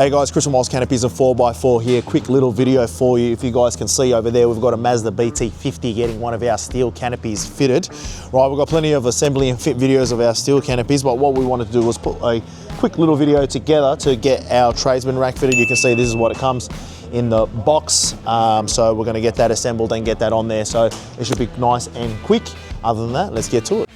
Hey guys, Chris from Oz Canopies of 4x4 here. Quick little video for you. If you guys can see over there, we've got a Mazda BT50 getting one of our steel canopies fitted. Right, we've got plenty of assembly and fit videos of our steel canopies, but what we wanted to do was put a quick little video together to get our Tradesman rack fitted. You can see this is what it comes in the box. So we're gonna get that assembled and get that on there. So it should be nice and quick. Other than that, let's get to it.